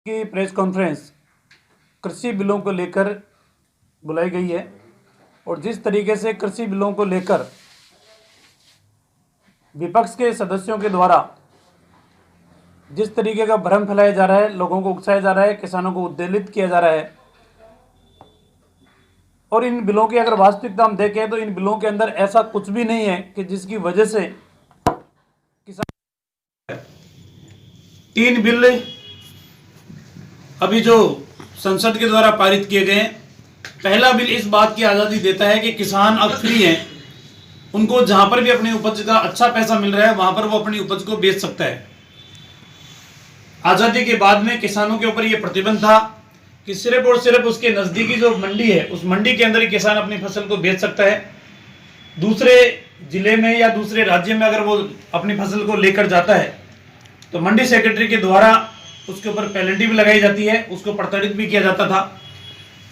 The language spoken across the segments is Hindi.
की प्रेस कॉन्फ्रेंस कृषि बिलों को लेकर बुलाई गई है और जिस तरीके से कृषि बिलों को लेकर विपक्ष के सदस्यों के द्वारा जिस तरीके का भ्रम फैलाया जा रहा है, लोगों को उकसाया जा रहा है, किसानों को उद्वेलित किया जा रहा है। और इन बिलों की अगर वास्तविकता हम देखें तो इन बिलों के अंदर ऐसा कुछ भी नहीं है कि जिसकी वजह से किसान 3 बिल अभी जो संसद के द्वारा पारित किए गए हैं। पहला बिल इस बात की आज़ादी देता है कि किसान अब फ्री हैं, उनको जहां पर भी अपनी उपज का अच्छा पैसा मिल रहा है वहां पर वो अपनी उपज को बेच सकता है। आज़ादी के बाद में किसानों के ऊपर यह प्रतिबंध था कि सिर्फ और सिर्फ उसके नज़दीकी जो मंडी है उस मंडी के अंदर ही किसान अपनी फसल को बेच सकता है। दूसरे जिले में या दूसरे राज्य में अगर वो अपनी फसल को लेकर जाता है तो मंडी सेक्रेटरी के द्वारा उसके ऊपर पेनल्टी भी लगाई जाती है, उसको प्रताड़ित भी किया जाता था।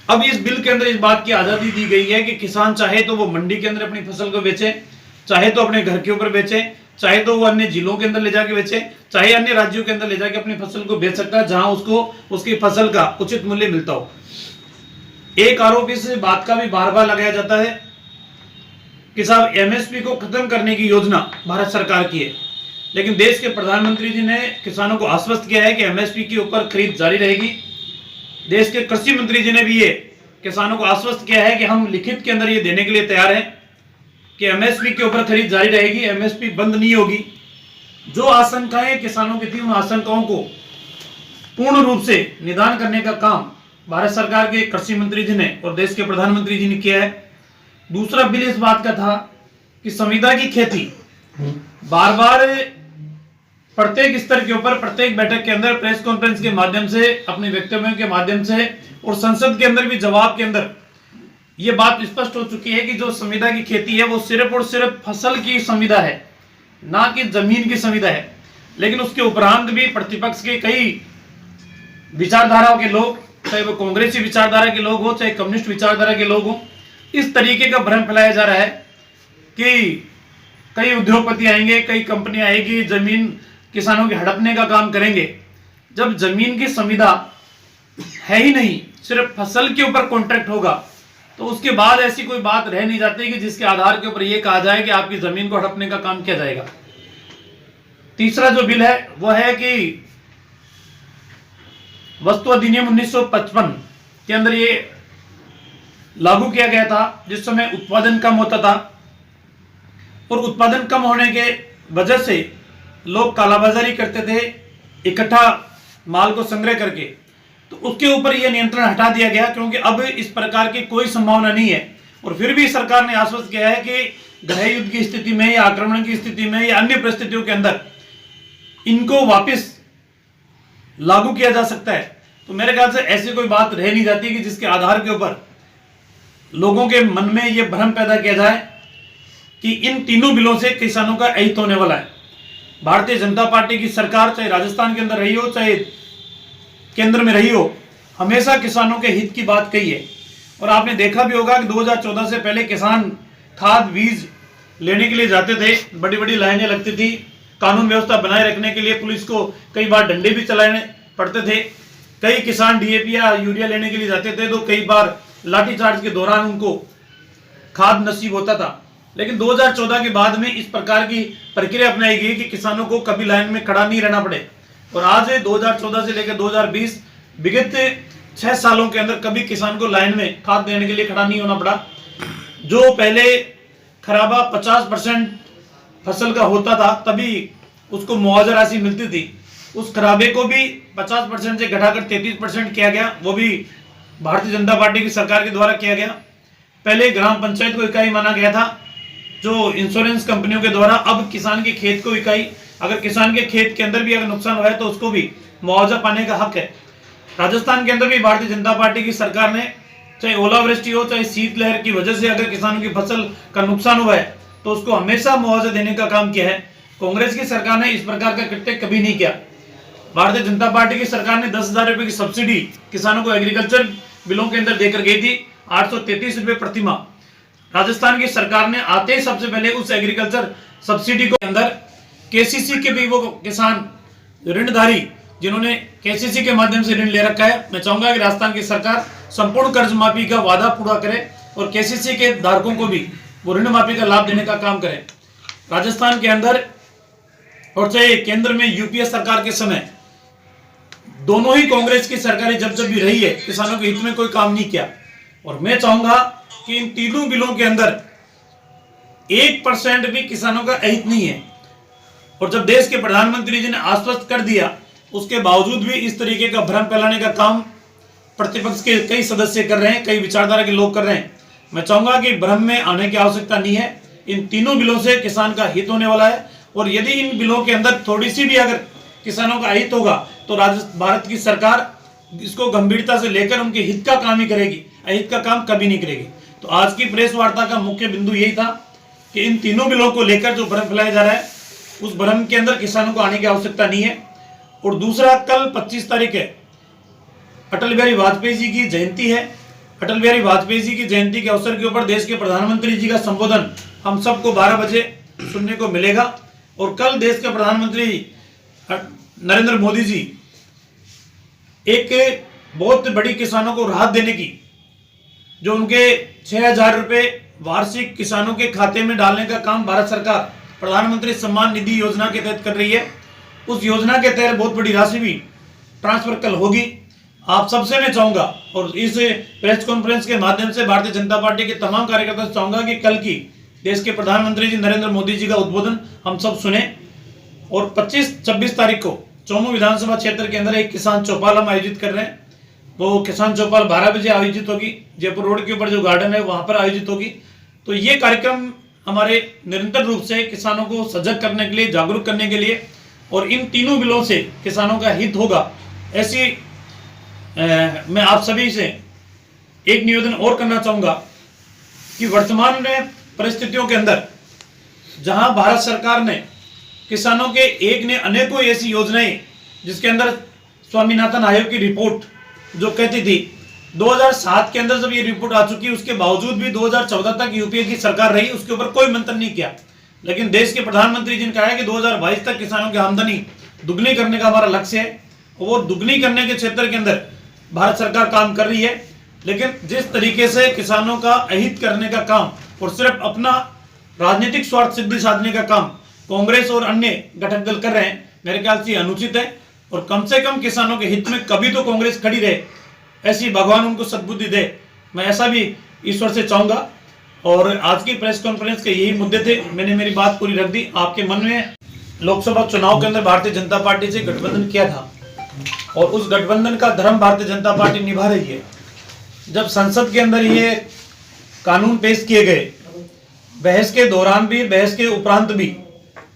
अब इस बिल के अंदर इस बात की आज़ादी दी गई है कि किसान चाहे तो वो मंडी के अंदर अपनी फसल को बेचे, चाहे तो अपने घर के ऊपर बेचे, चाहे तो वो अन्य जिलों के अंदर ले जाके बेचे, चाहे अन्य राज्यों के अंदर ले जाके अपनी फसल को बेच सकता है जहां उसको उसकी फसल का उचित मूल्य मिलता हो। एक आरोप इस बात का भी बार बार लगाया जाता है कि साहब एमएसपी को खत्म करने की योजना भारत सरकार की है, लेकिन देश के प्रधानमंत्री जी ने किसानों को आश्वस्त किया है कि एमएसपी के ऊपर खरीद जारी रहेगी। देश के कृषि मंत्री जी ने भी ये किसानों को आश्वस्त किया है कि हम लिखित के अंदर ये देने के लिए तैयार हैं कि एमएसपी के ऊपर खरीद जारी रहेगी, एमएसपी बंद नहीं होगी। जो आशंकाएं किसानों की थी उन आशंकाओं को पूर्ण रूप से निदान करने का काम भारत सरकार के कृषि मंत्री जी ने और देश के प्रधानमंत्री जी ने किया है। दूसरा बिल इस बात का था कि संविदा की खेती बार बार प्रत्येक स्तर के ऊपर प्रत्येक बैठक के अंदर प्रेस कॉन्फ्रेंस के माध्यम से अपने वक्तव्यों के माध्यम से और संसद के अंदर भी जवाब के अंदर यह बात स्पष्ट हो चुकी है कि जो संविदा की खेती है वो सिर्फ और सिर्फ फसल की संविदा है, ना कि जमीन की संविदा है। लेकिन उसके उपरांत भी प्रतिपक्ष के कई विचारधाराओं के लोग, चाहे वो कांग्रेसी विचारधारा के लोग हो चाहे कम्युनिस्ट विचारधारा के लोग हो, इस तरीके का भ्रम फैलाया जा रहा है कि कई उद्योगपति आएंगे, कई कंपनियां आएगी, जमीन किसानों के हड़पने का काम करेंगे। जब जमीन की संविदा है ही नहीं, सिर्फ फसल के ऊपर कॉन्ट्रैक्ट होगा, तो उसके बाद ऐसी कोई बात रह नहीं जाती कि जिसके आधार के ऊपर यह कहा जाए कि आपकी जमीन को हड़पने का काम किया जाएगा। तीसरा जो बिल है वह है कि वस्तु अधिनियम 1955 के अंदर ये लागू किया गया था, जिस समय उत्पादन कम होता था और उत्पादन कम होने के वजह से लोग कालाबाजारी करते थे इकट्ठा माल को संग्रह करके, तो उसके ऊपर यह नियंत्रण हटा दिया गया क्योंकि अब इस प्रकार की कोई संभावना नहीं है। और फिर भी सरकार ने आश्वस्त किया है कि गृह युद्ध की स्थिति में या आक्रमण की स्थिति में या अन्य परिस्थितियों के अंदर इनको वापस लागू किया जा सकता है। तो मेरे ख्याल से ऐसी कोई बात रह नहीं जाती कि जिसके आधार के ऊपर लोगों के मन में यह भ्रम पैदा किया जाए कि इन तीनों बिलों से किसानों का अहित होने वाला है। भारतीय जनता पार्टी की सरकार चाहे राजस्थान के अंदर रही हो चाहे केंद्र में रही हो, हमेशा किसानों के हित की बात कही है। और आपने देखा भी होगा कि 2014 से पहले किसान खाद बीज लेने के लिए जाते थे, बड़ी बड़ी लाइनें लगती थी, कानून व्यवस्था बनाए रखने के लिए पुलिस को कई बार डंडे भी चलाने पड़ते थे। कई किसान डीएपी या यूरिया लेने के लिए जाते थे तो कई बार लाठीचार्ज के दौरान उनको खाद नसीब होता था। लेकिन 2014 के बाद में इस प्रकार की प्रक्रिया अपनाई गई कि किसानों को कभी लाइन में खड़ा नहीं रहना पड़े। और आज 2014 से लेकर 2020 विगत 6 सालों के अंदर कभी किसान को लाइन में खाद देने के लिए खड़ा नहीं होना पड़ा। जो पहले खराबा 50% फसल का होता था तभी उसको मुआवजा राशि मिलती थी, उस खराबे को भी 50% से घटाकर 33% किया गया, वो भी भारतीय जनता पार्टी की सरकार के द्वारा किया गया। पहले ग्राम पंचायत को इकाई माना गया था जो इंश्योरेंस कंपनियों के द्वारा, अब किसान के खेत को इकाई, अगर किसान के खेत के अंदर भी अगर नुकसान हुआ है तो उसको भी मुआवजा पाने का हक है। राजस्थान के अंदर भी भारतीय जनता पार्टी की सरकार ने चाहे ओलावृष्टि हो चाहे शीतलहर की वजह से अगर किसानों की फसल का नुकसान हुआ है तो उसको हमेशा मुआवजा देने का काम किया है। कांग्रेस की सरकार ने इस प्रकार का कृत्य कभी नहीं किया। भारतीय जनता पार्टी की सरकार ने 10,000 रुपए की सब्सिडी किसानों को एग्रीकल्चर बिलों के अंदर देकर गई थी, 833 रुपए प्रति माह। राजस्थान की सरकार ने आते ही सबसे पहले उस एग्रीकल्चर सब्सिडी को अंदर केसीसी के भी वो किसान ऋणधारी जिन्होंने केसीसी के माध्यम से ऋण ले रखा है। मैं चाहूंगा कि राजस्थान की सरकार संपूर्ण कर्ज माफी का वादा पूरा करे और केसीसी के धारकों को भी वो ऋण माफी का लाभ देने का काम करे। राजस्थान के अंदर और चाहे केंद्र में यूपीए सरकार के समय दोनों ही कांग्रेस की सरकारें जब जब भी रही है, किसानों के हित में कोई काम नहीं किया। और मैं चाहूंगा कि इन तीनों बिलों के अंदर 1% भी किसानों का अहित नहीं है। और जब देश के प्रधानमंत्री जी ने आश्वस्त कर दिया, उसके बावजूद भी इस तरीके का भ्रम फैलाने का काम प्रतिपक्ष के कई सदस्य कर रहे हैं, कई विचारधारा के लोग कर रहे हैं। मैं चाहूंगा कि भ्रम में आने की आवश्यकता नहीं है। इन तीनों बिलों से किसान का हित होने वाला है और यदि इन बिलों के अंदर थोड़ी सी भी अगर किसानों का हित होगा तो भारत की सरकार इसको गंभीरता से लेकर उनके हित का काम ही करेगी, अहित का काम कभी नहीं करेगी। तो आज की प्रेस वार्ता का मुख्य बिंदु यही था कि इन तीनों बिलों को लेकर जो भ्रम फैलाया जा रहा है, उस भ्रम के अंदर किसानों को आने की आवश्यकता नहीं है। और दूसरा, कल 25 तारीख है, अटल बिहारी वाजपेयी जी की जयंती है। अटल बिहारी वाजपेयी जी की जयंती के अवसर के ऊपर देश के प्रधानमंत्री जी का संबोधन हम सबको 12 बजे सुनने को मिलेगा। और कल देश के प्रधानमंत्री नरेंद्र मोदी जी एक बहुत बड़ी किसानों को राहत देने की, जो उनके 6,000 रुपए वार्षिक किसानों के खाते में डालने का काम भारत सरकार प्रधानमंत्री सम्मान निधि योजना के तहत कर रही है। उस योजना के तहत बहुत बड़ी राशि भी ट्रांसफर कल होगी। आप सबसे मैं चाहूंगा और इस प्रेस कॉन्फ्रेंस के माध्यम से भारतीय जनता पार्टी के तमाम कार्यकर्ता से चाहूंगा कि कल की देश के प्रधानमंत्री जी नरेंद्र मोदी जी का उद्बोधन हम सब सुने। और 25-26 तारीख को चौमू विधानसभा क्षेत्र के अंदर एक किसान चौपाल हम आयोजित कर रहे हैं। वो किसान चौपाल 12 बजे आयोजित होगी, जयपुर रोड के ऊपर जो गार्डन है वहां पर आयोजित होगी। तो ये कार्यक्रम हमारे निरंतर रूप से किसानों को सजग करने के लिए, जागरूक करने के लिए और इन तीनों बिलों से किसानों का हित होगा, ऐसी मैं आप सभी से एक निवेदन और करना चाहूंगा कि वर्तमान में परिस्थितियों के अंदर जहां भारत सरकार ने किसानों के एक ने अनेकों ऐसी योजनाएं, जिसके अंदर स्वामीनाथन आयोग की रिपोर्ट जो कहती थी 2007 के अंदर जब ये रिपोर्ट आ चुकी, उसके बावजूद भी 2014 तक यूपीए की सरकार रही, उसके ऊपर कोई मंथन नहीं किया। लेकिन देश के प्रधानमंत्री जी ने कहा है कि 2022 तक किसानों की आमदनी दुगनी करने का हमारा लक्ष्य है। वो दुगनी करने के क्षेत्र के अंदर भारत सरकार काम कर रही है। लेकिन जिस तरीके से किसानों का अहित करने का काम और सिर्फ अपना राजनीतिक स्वार्थ सिद्धि साधने का काम कांग्रेस और अन्य घटक दल कर रहे हैं, मेरे ख्याल से अनुचित है। और कम से कम किसानों के हित में कभी तो कांग्रेस खड़ी रहे, ऐसी भगवान उनको सद्बुद्धि दे, मैं ऐसा भी ईश्वर से चाहूंगा। और आज की प्रेस कॉन्फ्रेंस के यही मुद्दे थे, मैंने मेरी बात पूरी रख दी। आपके मन में लोकसभा चुनाव के अंदर भारतीय जनता पार्टी से गठबंधन किया था और उस गठबंधन का धर्म भारतीय जनता पार्टी निभा रही है। जब संसद के अंदर ये कानून पेश किए गए, बहस के दौरान भी, बहस के उपरांत भी,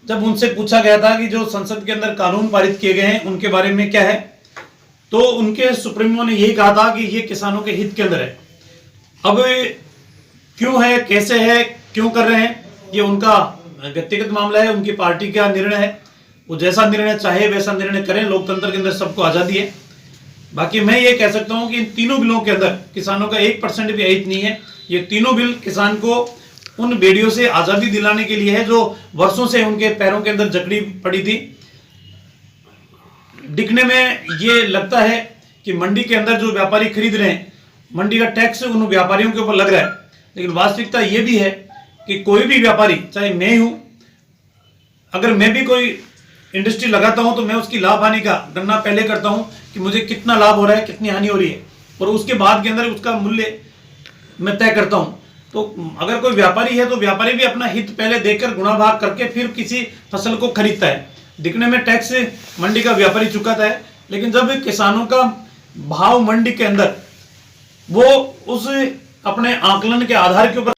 जब उनसे पूछा गया था कि जो संसद के अंदर कानून पारित किए गए हैं उनके बारे में क्या है, तो उनके सुप्रीमो ने यही कहा था कि ये किसानों के हित के अंदर है। अब क्यों है, कैसे है, क्यों कर रहे हैं, ये उनका व्यक्तिगत मामला है, उनकी पार्टी का निर्णय है। वो जैसा निर्णय चाहे वैसा निर्णय करें, लोकतंत्र के अंदर सबको आजादी है। बाकी मैं ये कह सकता हूं कि इन तीनों बिलों के अंदर किसानों का 1% भी अहित नहीं है। ये तीनों बिल किसान को उन बेड़ियों से आजादी दिलाने के लिए है जो वर्षों से उनके पैरों के अंदर जकड़ी पड़ी थी। दिखने में ये लगता है कि मंडी के अंदर जो व्यापारी खरीद रहे हैं, मंडी का टैक्स उन व्यापारियों के ऊपर लग रहा है, लेकिन वास्तविकता ये भी है कि कोई भी व्यापारी, चाहे मैं हूं, अगर मैं भी कोई इंडस्ट्री लगाता हूं तो मैं उसकी लाभ हानि का गणना पहले करता हूं कि मुझे कितना लाभ हो रहा है, कितनी हानि हो रही है, और उसके बाद के अंदर उसका मूल्य मैं तय करता हूं। तो अगर कोई व्यापारी है तो व्यापारी भी अपना हित पहले देखकर गुणा भाग करके फिर किसी फसल को खरीदता है। दिखने में टैक्स मंडी का व्यापारी चुकाता है, लेकिन जब किसानों का भाव मंडी के अंदर वो उस अपने आकलन के आधार के ऊपर